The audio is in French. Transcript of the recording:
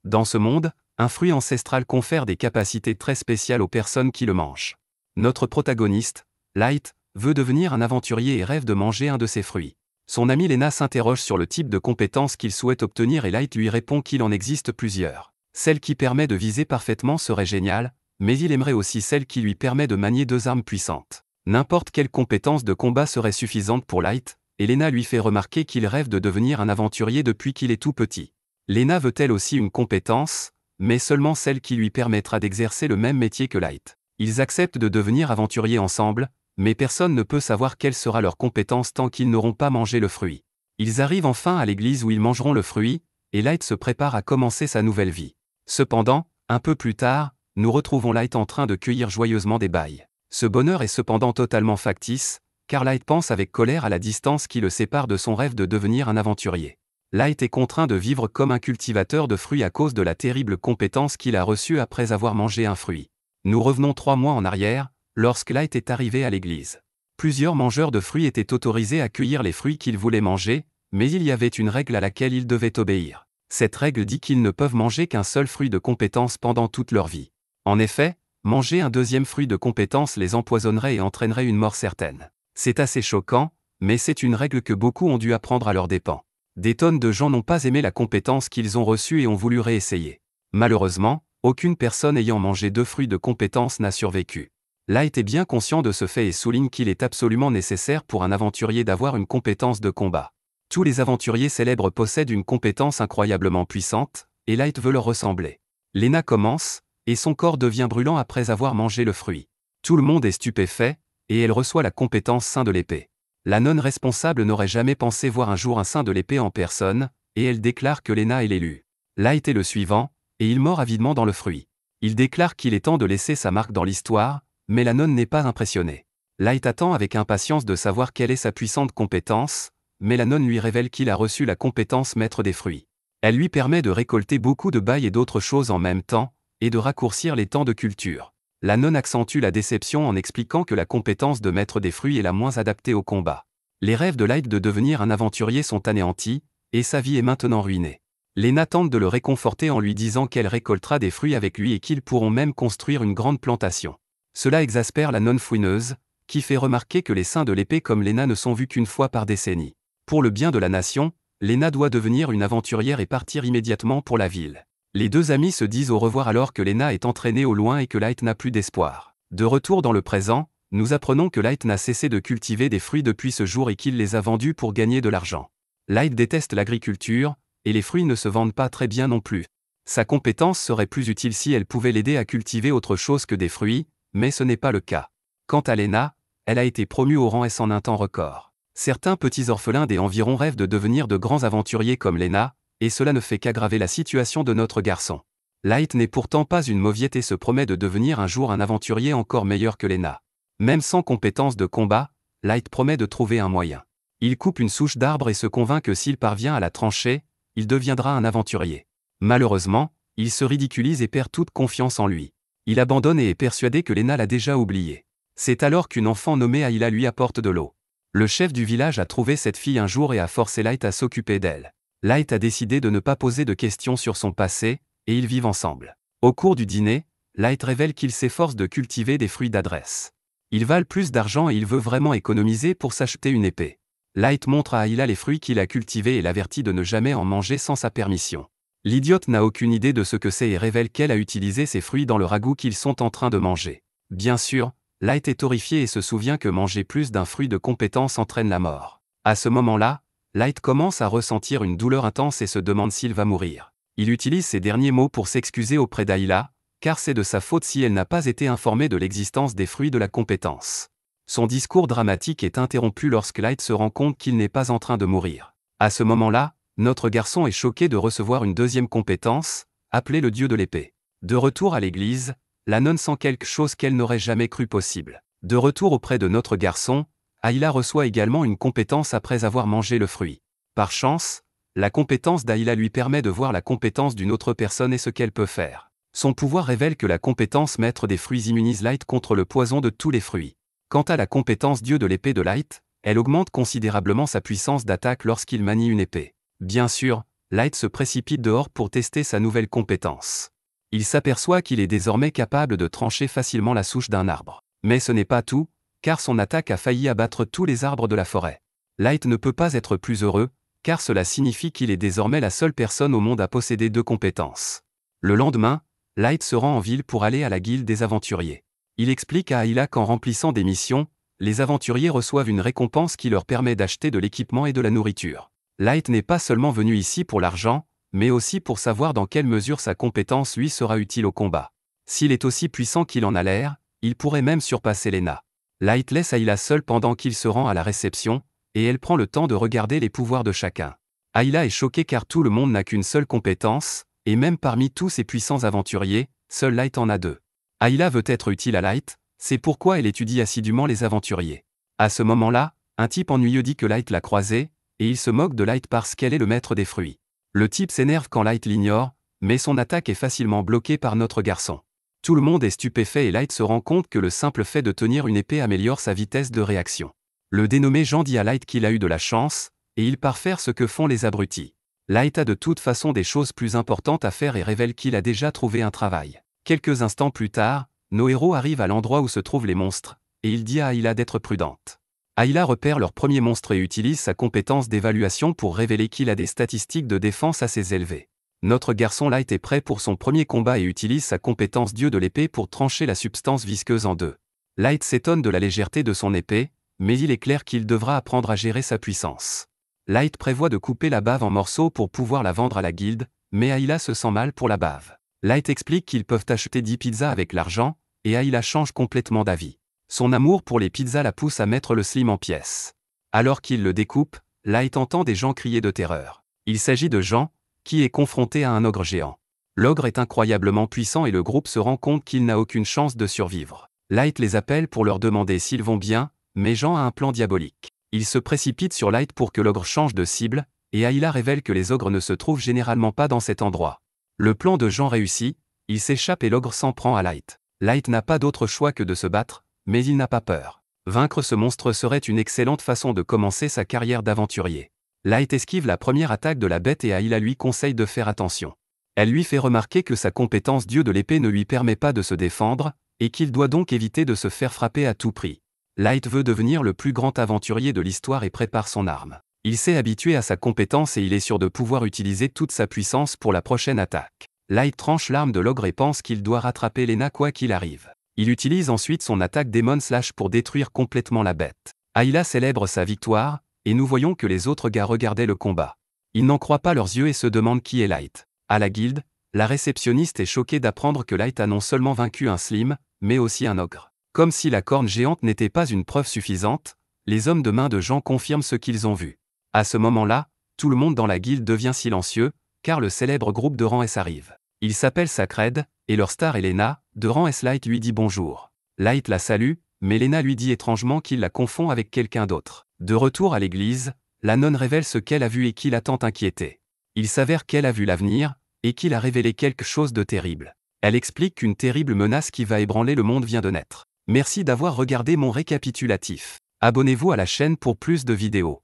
Dans ce monde, un fruit ancestral confère des capacités très spéciales aux personnes qui le mangent. Notre protagoniste, Light, veut devenir un aventurier et rêve de manger un de ces fruits. Son ami Lena s'interroge sur le type de compétences qu'il souhaite obtenir et Light lui répond qu'il en existe plusieurs. Celle qui permet de viser parfaitement serait géniale, mais il aimerait aussi celle qui lui permet de manier 2 armes puissantes. N'importe quelle compétence de combat serait suffisante pour Light, et Lena lui fait remarquer qu'il rêve de devenir un aventurier depuis qu'il est tout petit. Lena veut elle aussi une compétence, mais seulement celle qui lui permettra d'exercer le même métier que Light. Ils acceptent de devenir aventuriers ensemble, mais personne ne peut savoir quelle sera leur compétence tant qu'ils n'auront pas mangé le fruit. Ils arrivent enfin à l'église où ils mangeront le fruit, et Light se prépare à commencer sa nouvelle vie. Cependant, un peu plus tard, nous retrouvons Light en train de cueillir joyeusement des bailles. Ce bonheur est cependant totalement factice, car Light pense avec colère à la distance qui le sépare de son rêve de devenir un aventurier. Light est contraint de vivre comme un cultivateur de fruits à cause de la terrible compétence qu'il a reçue après avoir mangé un fruit. Nous revenons 3 mois en arrière, lorsque Light est arrivé à l'église. Plusieurs mangeurs de fruits étaient autorisés à cueillir les fruits qu'ils voulaient manger, mais il y avait une règle à laquelle ils devaient obéir. Cette règle dit qu'ils ne peuvent manger qu'un seul fruit de compétence pendant toute leur vie. En effet, manger un deuxième fruit de compétence les empoisonnerait et entraînerait une mort certaine. C'est assez choquant, mais c'est une règle que beaucoup ont dû apprendre à leurs dépens. Des tonnes de gens n'ont pas aimé la compétence qu'ils ont reçue et ont voulu réessayer. Malheureusement, aucune personne ayant mangé 2 fruits de compétence n'a survécu. Light est bien conscient de ce fait et souligne qu'il est absolument nécessaire pour un aventurier d'avoir une compétence de combat. Tous les aventuriers célèbres possèdent une compétence incroyablement puissante, et Light veut leur ressembler. Lena commence, et son corps devient brûlant après avoir mangé le fruit. Tout le monde est stupéfait, et elle reçoit la compétence Saint de l'épée. La nonne responsable n'aurait jamais pensé voir un jour un Saint de l'épée en personne, et elle déclare que Lena est l'élu. Light est le suivant, et il mord avidement dans le fruit. Il déclare qu'il est temps de laisser sa marque dans l'histoire, mais la nonne n'est pas impressionnée. Light attend avec impatience de savoir quelle est sa puissante compétence, mais la nonne lui révèle qu'il a reçu la compétence maître des fruits. Elle lui permet de récolter beaucoup de bailles et d'autres choses en même temps, et de raccourcir les temps de culture. La nonne accentue la déception en expliquant que la compétence de maître des fruits est la moins adaptée au combat. Les rêves de Light de devenir un aventurier sont anéantis, et sa vie est maintenant ruinée. Lena tente de le réconforter en lui disant qu'elle récoltera des fruits avec lui et qu'ils pourront même construire une grande plantation. Cela exaspère la nonne fouineuse, qui fait remarquer que les saints de l'épée comme Lena ne sont vus qu'une fois par décennie. Pour le bien de la nation, Lena doit devenir une aventurière et partir immédiatement pour la ville. Les 2 amis se disent au revoir alors que Lena est entraînée au loin et que Light n'a plus d'espoir. De retour dans le présent, nous apprenons que Light n'a cessé de cultiver des fruits depuis ce jour et qu'il les a vendus pour gagner de l'argent. Light déteste l'agriculture, et les fruits ne se vendent pas très bien non plus. Sa compétence serait plus utile si elle pouvait l'aider à cultiver autre chose que des fruits, mais ce n'est pas le cas. Quant à Lena, elle a été promue au rang S en un temps record. Certains petits orphelins des environs rêvent de devenir de grands aventuriers comme Lena, et cela ne fait qu'aggraver la situation de notre garçon. Light n'est pourtant pas une mauviette et se promet de devenir un jour un aventurier encore meilleur que Lena. Même sans compétence de combat, Light promet de trouver un moyen. Il coupe une souche d'arbre et se convainc que s'il parvient à la trancher, il deviendra un aventurier. Malheureusement, il se ridiculise et perd toute confiance en lui. Il abandonne et est persuadé que Lena l'a déjà oublié. C'est alors qu'une enfant nommée Ayla lui apporte de l'eau. Le chef du village a trouvé cette fille un jour et a forcé Light à s'occuper d'elle. Light a décidé de ne pas poser de questions sur son passé, et ils vivent ensemble. Au cours du dîner, Light révèle qu'il s'efforce de cultiver des fruits d'adresse. Ils valent plus d'argent et il veut vraiment économiser pour s'acheter une épée. Light montre à Ayla les fruits qu'il a cultivés et l'avertit de ne jamais en manger sans sa permission. L'idiote n'a aucune idée de ce que c'est et révèle qu'elle a utilisé ces fruits dans le ragoût qu'ils sont en train de manger. Bien sûr, Light est horrifié et se souvient que manger plus d'un fruit de compétence entraîne la mort. À ce moment-là, Light commence à ressentir une douleur intense et se demande s'il va mourir. Il utilise ces derniers mots pour s'excuser auprès d'Ayla, car c'est de sa faute si elle n'a pas été informée de l'existence des fruits de la compétence. Son discours dramatique est interrompu lorsque Light se rend compte qu'il n'est pas en train de mourir. À ce moment-là, notre garçon est choqué de recevoir une deuxième compétence, appelée le dieu de l'épée. De retour à l'église, la nonne sent quelque chose qu'elle n'aurait jamais cru possible. De retour auprès de notre garçon, Ayla reçoit également une compétence après avoir mangé le fruit. Par chance, la compétence d'Ayla lui permet de voir la compétence d'une autre personne et ce qu'elle peut faire. Son pouvoir révèle que la compétence maître des fruits immunise Light contre le poison de tous les fruits. Quant à la compétence dieu de l'épée de Light, elle augmente considérablement sa puissance d'attaque lorsqu'il manie une épée. Bien sûr, Light se précipite dehors pour tester sa nouvelle compétence. Il s'aperçoit qu'il est désormais capable de trancher facilement la souche d'un arbre. Mais ce n'est pas tout, car son attaque a failli abattre tous les arbres de la forêt. Light ne peut pas être plus heureux, car cela signifie qu'il est désormais la seule personne au monde à posséder 2 compétences. Le lendemain, Light se rend en ville pour aller à la guilde des aventuriers. Il explique à Ayla qu'en remplissant des missions, les aventuriers reçoivent une récompense qui leur permet d'acheter de l'équipement et de la nourriture. Light n'est pas seulement venu ici pour l'argent, mais aussi pour savoir dans quelle mesure sa compétence lui sera utile au combat. S'il est aussi puissant qu'il en a l'air, il pourrait même surpasser Lena. Light laisse Ayla seule pendant qu'il se rend à la réception, et elle prend le temps de regarder les pouvoirs de chacun. Ayla est choquée car tout le monde n'a qu'une seule compétence, et même parmi tous ces puissants aventuriers, seul Light en a 2. Ayla veut être utile à Light, c'est pourquoi elle étudie assidûment les aventuriers. À ce moment-là, un type ennuyeux dit que Light l'a croisé, et il se moque de Light parce qu'elle est le maître des fruits. Le type s'énerve quand Light l'ignore, mais son attaque est facilement bloquée par notre garçon. Tout le monde est stupéfait et Light se rend compte que le simple fait de tenir une épée améliore sa vitesse de réaction. Le dénommé Jean dit à Light qu'il a eu de la chance, et il part faire ce que font les abrutis. Light a de toute façon des choses plus importantes à faire et révèle qu'il a déjà trouvé un travail. Quelques instants plus tard, nos héros arrivent à l'endroit où se trouvent les monstres, et il dit à Ayla d'être prudente. Ayla repère leur premier monstre et utilise sa compétence d'évaluation pour révéler qu'il a des statistiques de défense assez élevées. Notre garçon Light est prêt pour son premier combat et utilise sa compétence dieu de l'épée pour trancher la substance visqueuse en 2. Light s'étonne de la légèreté de son épée, mais il est clair qu'il devra apprendre à gérer sa puissance. Light prévoit de couper la bave en morceaux pour pouvoir la vendre à la guilde, mais Ayla se sent mal pour la bave. Light explique qu'ils peuvent acheter 10 pizzas avec l'argent, et Ayla change complètement d'avis. Son amour pour les pizzas la pousse à mettre le slim en pièces. Alors qu'il le découpe, Light entend des gens crier de terreur. Il s'agit de Jean, qui est confronté à un ogre géant. L'ogre est incroyablement puissant et le groupe se rend compte qu'il n'a aucune chance de survivre. Light les appelle pour leur demander s'ils vont bien, mais Jean a un plan diabolique. Il se précipite sur Light pour que l'ogre change de cible, et Ayla révèle que les ogres ne se trouvent généralement pas dans cet endroit. Le plan de Jean réussit, il s'échappe et l'ogre s'en prend à Light. Light n'a pas d'autre choix que de se battre, mais il n'a pas peur. Vaincre ce monstre serait une excellente façon de commencer sa carrière d'aventurier. Light esquive la première attaque de la bête et Ayla lui conseille de faire attention. Elle lui fait remarquer que sa compétence dieu de l'épée ne lui permet pas de se défendre, et qu'il doit donc éviter de se faire frapper à tout prix. Light veut devenir le plus grand aventurier de l'histoire et prépare son arme. Il s'est habitué à sa compétence et il est sûr de pouvoir utiliser toute sa puissance pour la prochaine attaque. Light tranche l'arme de l'ogre et pense qu'il doit rattraper Lena quoi qu'il arrive. Il utilise ensuite son attaque Demon Slash pour détruire complètement la bête. Ayla célèbre sa victoire, et nous voyons que les autres gars regardaient le combat. Ils n'en croient pas leurs yeux et se demandent qui est Light. À la guilde, la réceptionniste est choquée d'apprendre que Light a non seulement vaincu un slim, mais aussi un ogre. Comme si la corne géante n'était pas une preuve suffisante, les hommes de main de Jean confirment ce qu'ils ont vu. À ce moment-là, tout le monde dans la guilde devient silencieux, car le célèbre groupe de Rang S arrive. Il s'appelle Sacred, et leur star Lena, de Rang S. Light lui dit bonjour. Light la salue, mais Lena lui dit étrangement qu'il la confond avec quelqu'un d'autre. De retour à l'église, la nonne révèle ce qu'elle a vu et qui l'a tant inquiété. Il s'avère qu'elle a vu l'avenir, et qu'il a révélé quelque chose de terrible. Elle explique qu'une terrible menace qui va ébranler le monde vient de naître. Merci d'avoir regardé mon récapitulatif. Abonnez-vous à la chaîne pour plus de vidéos.